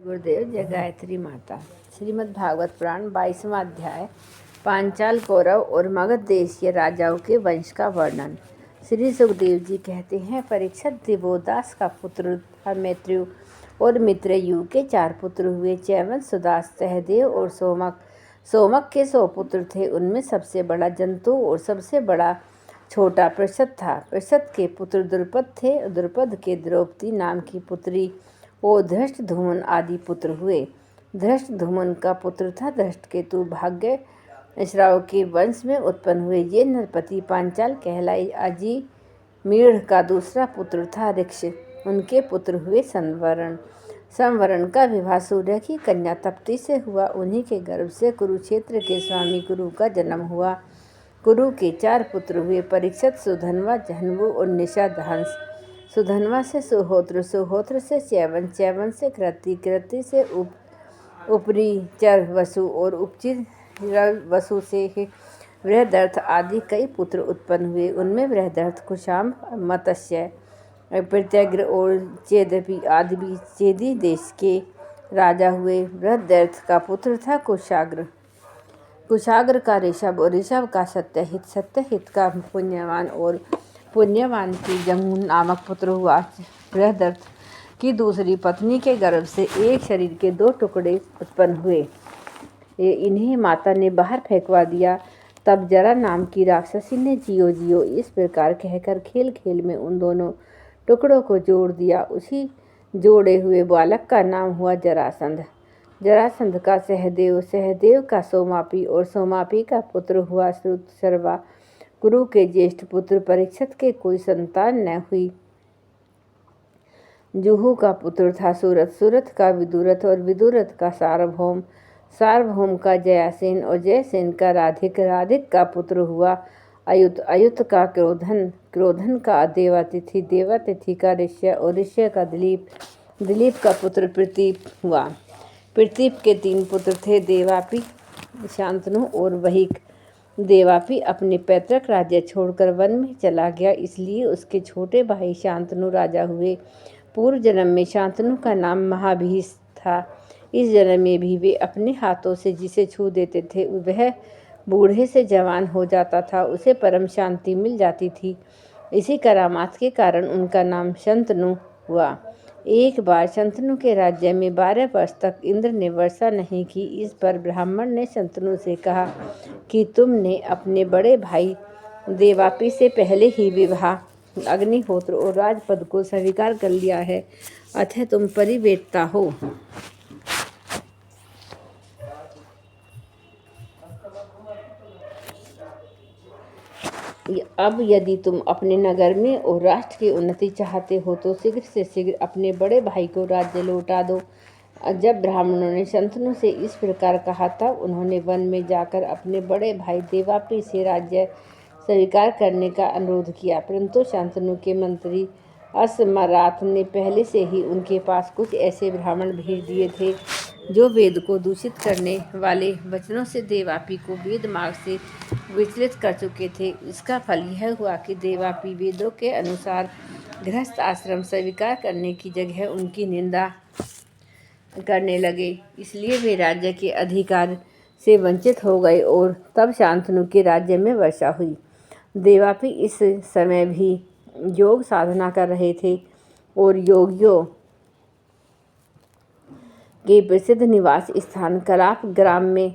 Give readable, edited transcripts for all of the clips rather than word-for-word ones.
गुरुदेव जय गायत्री माता। श्रीमद् भागवत पुराण 22वां अध्याय। पांचाल कौरव और मगध देशीय राजाओं के वंश का वर्णन। श्री सुखदेव जी कहते हैं, परीक्षित दिवोदास का पुत्र था मैत्रेय और मित्रयु के 4 पुत्र हुए, चैवंत, सुदास, सहदेव और सोमक। सोमक के 100 पुत्र थे। उनमें सबसे बड़ा जंतु और सबसे बड़ा छोटा पृषद था। पृषद के पुत्र द्रुपद थे। द्रुपद के द्रौपदी नाम की पुत्री और धृष्टद्युम्न आदि पुत्र हुए। धृष्टद्युम्न का पुत्र था धृष्टकेतु। भाग्यश्राव के वंश में उत्पन्न हुए ये नरपति पांचाल कहलाए। अजीमीढ़ का दूसरा पुत्र था ऋक्ष। उनके पुत्र हुए संवरण। संवरण का विवाह सूर्य की कन्या तप्ती से हुआ। उन्हीं के गर्भ से कुरुक्षेत्र के स्वामी कुरु का जन्म हुआ। कुरु के 4 पुत्र हुए, परीक्षित, सुधन्वा, जहन्वु और निषादहंस। सुधन्वा से सुहोत्र, सुहोत्र से चैवंत, चैवंत से कृति, कृति से उपरिचर वसु और उपचिर वसु से बृहदर्थ आदि कई पुत्र उत्पन्न हुए। उनमें बृहदर्थ, कुशाम्ब, मत्स्य, प्रत्यग्र और चेदपि आदि चेदी देश के राजा हुए। बृहदर्थ का पुत्र था कुशाग्र। कुशाग्र का ऋषभ और ऋषभ का सत्यहित, सत्यहित का पुण्यवान और पुण्यवान की जंगू नामक पुत्र हुआ। बृहदर्थ की दूसरी पत्नी के गर्भ से एक शरीर के 2 टुकड़े उत्पन्न हुए। इन्हें माता ने बाहर फेंकवा दिया। तब जरा नाम की राक्षसी ने जियो जियो इस प्रकार कहकर खेल खेल में उन दोनों टुकड़ों को जोड़ दिया। उसी जोड़े हुए बालक का नाम हुआ जरासंध। जरासंध का सहदेव, सहदेव का सोमापी और सोमापी का पुत्र हुआ श्रुतशर्वा। कुरु के ज्येष्ठ पुत्र परीक्षित के कोई संतान न हुई। जुहू का पुत्र था सूरत, सूरत का विदुरथ और विदुरथ का सार्वभौम, सार्वभौम का जयासेन और जयसेन का राधिक, राधिक का पुत्र हुआ अयुत, अयुत का क्रोधन, क्रोधन का देवातिथि, देवातिथि का ऋष्य और ऋष्य का दिलीप, दिलीप का पुत्र प्रतीप हुआ। प्रतीप के 3 पुत्र थे, देवापी, शांतनु और वहिक। देवापी अपने पैतृक राज्य छोड़कर वन में चला गया, इसलिए उसके छोटे भाई शांतनु राजा हुए। पूर्व जन्म में शांतनु का नाम महाभीष था। इस जन्म में भी वे अपने हाथों से जिसे छू देते थे वह बूढ़े से जवान हो जाता था, उसे परम शांति मिल जाती थी। इसी करामात के कारण उनका नाम शंतनु हुआ। एक बार शंतनु के राज्य में 12 वर्ष तक इंद्र ने वर्षा नहीं की। इस पर ब्राह्मण ने शंतनु से कहा कि तुमने अपने बड़े भाई देवापी से पहले ही विवाह, अग्निहोत्र और राजपद को स्वीकार कर लिया है, अतः तुम परिवेत्ता हो। अब यदि तुम अपने नगर में और राष्ट्र की उन्नति चाहते हो तो शीघ्र से शीघ्र अपने बड़े भाई को राज्य लौटा दो। जब ब्राह्मणों ने शंतनु से इस प्रकार कहा तब उन्होंने वन में जाकर अपने बड़े भाई देवापी से राज्य स्वीकार करने का अनुरोध किया, परंतु शंतनु के मंत्री अस्मरात ने पहले से ही उनके पास कुछ ऐसे ब्राह्मण भेज दिए थे जो वेद को दूषित करने वाले वचनों से देवापी को वेद मार्ग से विचलित कर चुके थे। इसका फल यह हुआ कि देवापी वेदों के अनुसार गृहस्थ आश्रम स्वीकार करने की जगह उनकी निंदा करने लगे, इसलिए वे राज्य के अधिकार से वंचित हो गए और तब शांतनु के राज्य में वर्षा हुई। देवापी इस समय भी योग साधना कर रहे थे और योगियों के प्रसिद्ध निवास स्थान कलाप ग्राम में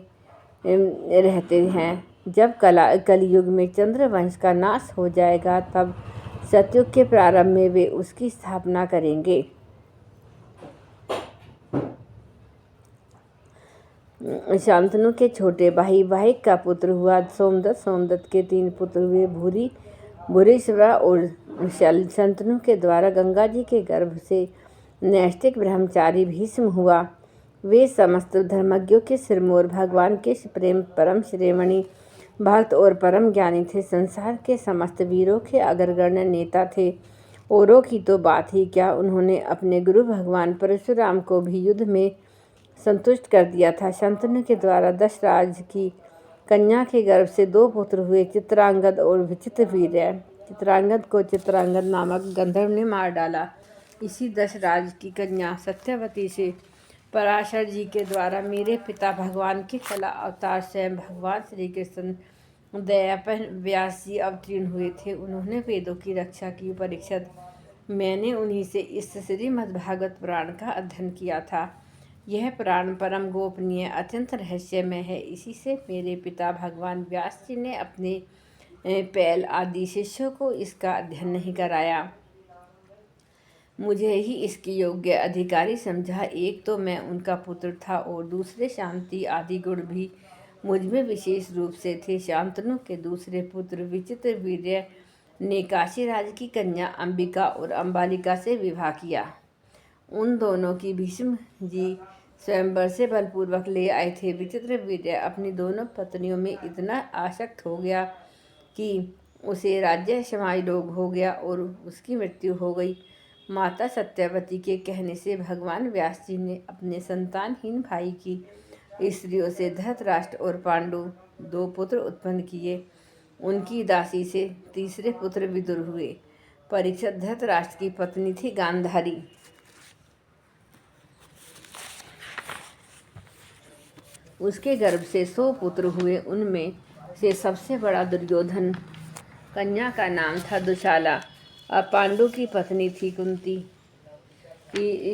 रहते हैं। जब कलयुग में चंद्रवंश का नाश हो जाएगा तब सतयुग के प्रारंभ में वे उसकी स्थापना करेंगे। शांतनु के छोटे भाई वाहिक का पुत्र हुआ सोमदत्त, सोमदत्त के 3 पुत्र हुए, भूरी, भूरिश्रवा और शंतनु के द्वारा गंगा जी के गर्भ से नैष्ठिक ब्रह्मचारी भीष्म हुआ। वे समस्त धर्मज्ञों के सिरमौर, भगवान के प्रेम परम श्रेमणी भक्त और परम ज्ञानी थे। संसार के समस्त वीरों के अग्रगण्य नेता थे। औरों की तो बात ही क्या, उन्होंने अपने गुरु भगवान परशुराम को भी युद्ध में संतुष्ट कर दिया था। शंतनु के द्वारा दशराज की कन्या के गर्भ से 2 पुत्र हुए, चित्रांगद और विचित्रवीर्य। चित्रांगद को चित्रांगद नामक गंधर्व ने मार डाला। इसी दशराज की कन्या सत्यवती से पराशर जी के द्वारा मेरे पिता भगवान के कला अवतार स्वयं भगवान श्री कृष्ण दयापन व्यास जी अवतीर्ण हुए थे। उन्होंने वेदों की रक्षा की। परीक्षित, मैंने उन्हीं से इस श्रीमद्भागवत पुराण का अध्ययन किया था। यह पुराण परम गोपनीय अत्यंत रहस्यमय है। इसी से मेरे पिता भगवान व्यास जी ने अपने पैल आदि शिष्यों को इसका अध्ययन नहीं कराया, मुझे ही इसके योग्य अधिकारी समझा। एक तो मैं उनका पुत्र था और दूसरे शांति आदि गुण भी मुझ में विशेष रूप से थे। शांतनु के दूसरे पुत्र विचित्र वीर्य ने काशीराज की कन्या अंबिका और अंबालिका से विवाह किया। उन दोनों की भीष्म जी स्वयंवर से बलपूर्वक ले आए थे। विचित्र वीर्य अपनी दोनों पत्नियों में इतना आसक्त हो गया कि उसे राज्य क्षमाई रोग हो गया और उसकी मृत्यु हो गई। माता सत्यवती के कहने से भगवान व्यास जी ने अपने संतानहीन भाई की स्त्रियों से धृतराष्ट्र और पांडु 2 पुत्र उत्पन्न किए। उनकी दासी से तीसरे पुत्र विदुर हुए। परीक्षित, धृतराष्ट्र की पत्नी थी गांधारी। उसके गर्भ से 100 पुत्र हुए। उनमें से सबसे बड़ा दुर्योधन। कन्या का नाम था दुशाला। अब पांडु की पत्नी थी कुंती।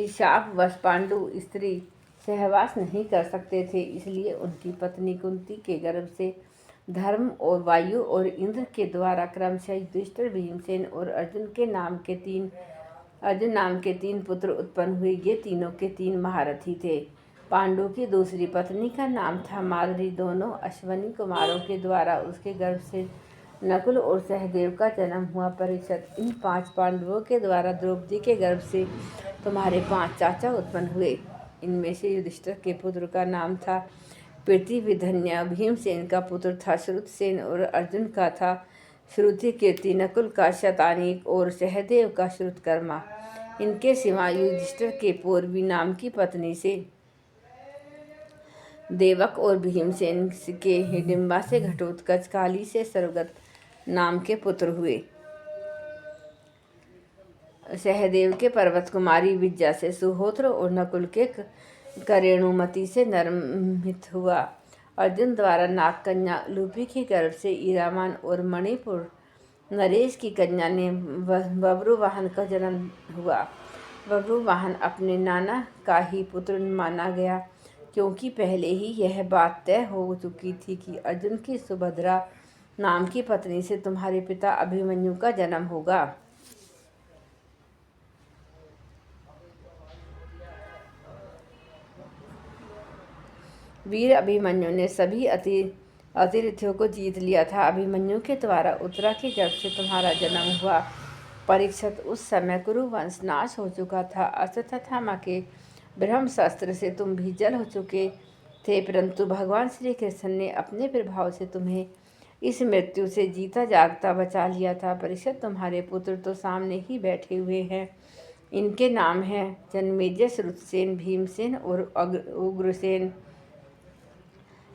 शापवश पांडु स्त्री सहवास नहीं कर सकते थे, इसलिए उनकी पत्नी कुंती के गर्भ से धर्म और वायु और इंद्र के द्वारा क्रमशः युधिष्ठिर, भीमसेन और अर्जुन नाम के 3 पुत्र उत्पन्न हुए। ये तीनों के 3 महारथी थे। पांडु की दूसरी पत्नी का नाम था माद्री। दोनों अश्वनी कुमारों के द्वारा उसके गर्भ से नकुल और सहदेव का जन्म हुआ। परीक्षित, इन 5 पांडवों के द्वारा द्रौपदी के गर्भ से तुम्हारे 5 चाचा उत्पन्न हुए। इनमें से युधिष्ठिर के पुत्र का नाम था पृथ्वीधन्य, भीमसेन का पुत्र था श्रुतसेन और अर्जुन का था श्रुतिकीर्ति, नकुल का शतानीक और सहदेव का श्रुतकर्मा। इनके सिवा युधिष्ठिर के पूर्वी नाम की पत्नी से देवक और भीमसेन के हिडिंबा से घटोत्कच, काली से सर्वगत नाम के पुत्र हुए। सहदेव के पर्वत कुमारी विद्या से सुहोत्र और नकुल के करेणुमति से नरमित हुआ। अर्जुन द्वारा नाग कन्या लूपी के गर्भ से ईरामान और मणिपुर नरेश की कन्या ने बब्रुवाहन का जन्म हुआ। बब्रुवाहन अपने नाना का ही पुत्र माना गया, क्योंकि पहले ही यह बात तय हो चुकी थी कि अर्जुन की सुभद्रा नाम की पत्नी से तुम्हारे पिता अभिमन्यु का जन्म होगा। वीर अभिमन्यु ने सभी अतिथियों को जीत लिया था। अभिमन्यु के द्वारा उत्तरा के गर्भ से तुम्हारा जन्म हुआ। परीक्षित, उस समय कुरुवंश नाश हो चुका था। अश्वत्थामा के ब्रह्मशस्त्र से तुम भी जल हो चुके थे, परंतु भगवान श्री कृष्ण ने अपने प्रभाव से तुम्हें इस मृत्यु से जीता जागता बचा लिया था। परीक्षित, तुम्हारे पुत्र तो सामने ही बैठे हुए हैं। इनके नाम हैं जन्मेजय, श्रुतसेन, भीमसेन और उग्रसेन।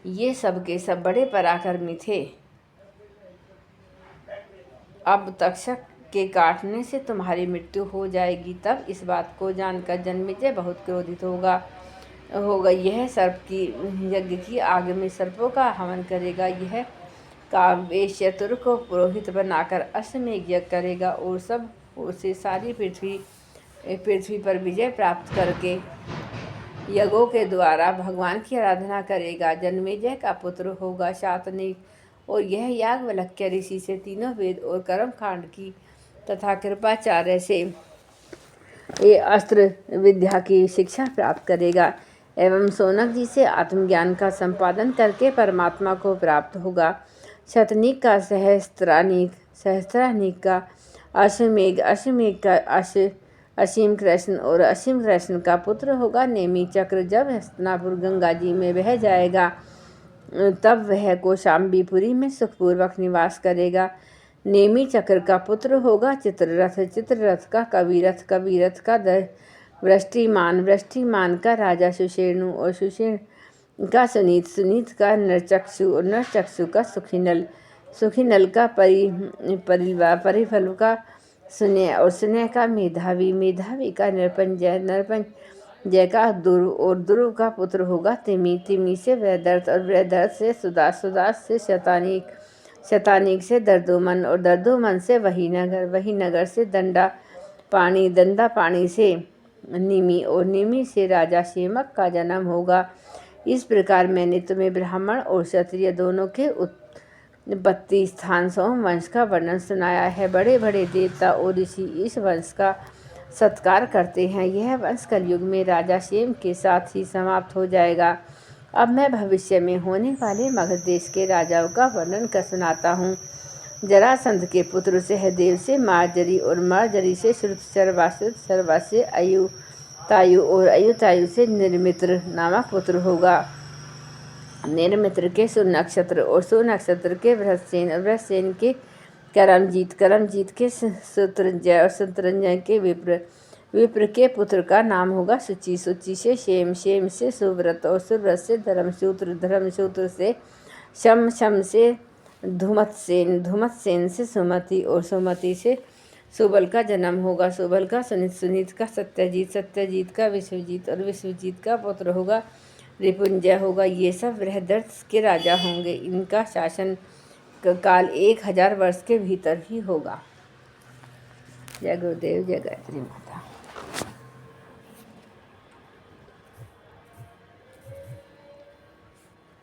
ये सब के सब बड़े पराक्रमी थे। अब तक्षक के काटने से तुम्हारी मृत्यु हो जाएगी। तब इस बात को जानकर जन्मेजय बहुत क्रोधित होगा। यह सर्प की यज्ञ की आग में सर्पों का हवन करेगा। यह काव्य चतुर को पुरोहित बनाकर अश्वमेध यज्ञ करेगा और सब उसे सारी पृथ्वी पर विजय प्राप्त करके यज्ञों के द्वारा भगवान की आराधना करेगा। जन्मेजय का पुत्र होगा शातनिक और यह याज्ञवल्क्य ऋषि से तीनों वेद और कर्मकांड की तथा कृपाचार्य से ये अस्त्र विद्या की शिक्षा प्राप्त करेगा एवं शौनक जी से आत्मज्ञान का संपादन करके परमात्मा को प्राप्त होगा। शतनीक का सहस्त्रानीक का अश्वमेघ, अश्वमेघ का असीम कृष्ण और असीम कृष्ण का पुत्र होगा नेमी चक्र। जब हस्तिनापुर गंगा जी में बह जाएगा तब वह कौशाम्बीपुरी में सुखपूर्वक निवास करेगा। नेमी चक्र का पुत्र होगा चित्ररथ, चित्ररथ का कविरथ, कविरथ का वृष्टिमान, वृष्टिमान का राजा सुषेणु और सुषेण का सुनीत, सुनीत का नरचक्षु और नरचक्षु का सुखिनल, सुखिनल का परिफल का सुनय और सुनय का मेधावी, मेधावी का नरपंजय, जय का ध्रुव और ध्रुव का पुत्र होगा तिमी, तिमी से वृहदर्थ और वृहदर्थ से सुदास, सुदास से शतानीक, शतानीक से दर्दुमन और दर्दुमन से वहीनगर, वहीनगर से दंडा पाणी, दंडा पाणी से निमि और निमि से राजा शेमक का जन्म होगा। इस प्रकार मैंने तुम्हें ब्राह्मण और क्षत्रिय दोनों के उत्पत्ति स्थान सोमवंश का वर्णन सुनाया है। बड़े बड़े देवता और ऋषि इस वंश का सत्कार करते हैं। यह वंश कलयुग में राजा शेम के साथ ही समाप्त हो जाएगा। अब मैं भविष्य में होने वाले मगध देश के राजाओं का वर्णन कर सुनाता हूँ। जरासंध के पुत्र सहदेव से मार्जरी और मार्जरी से श्रुत, शर्वा से अयुतायु और अयुतायु से निर्मित्र नामक पुत्र होगा। निर्मित्र के सुनक्षत्र और सुनक्षत्र के वृषसेन और वृषसेन के करमजीत, करमजीत के शत्रुंजय और शत्रुंजय के विप्र, विप्र के पुत्र का नाम होगा शुचि, शुचि से शेम, शेम से सुव्रत और सुव्रत से धर्मसूत्र, धर्मसूत्र से शम, शम से धुमतसेन, धुमतसेन से सुमति और सुमति से सुबल का जन्म होगा। सुबल का सुनीत, सुनीत का सत्यजीत, सत्यजीत का विश्वजीत और विश्वजीत का पुत्र होगा रिपुंजय होगा। ये सब बृहदर्थ के राजा होंगे। इनका शासन काल 1000 वर्ष के भीतर ही होगा। जय गुरुदेव, जय गायत्री माता।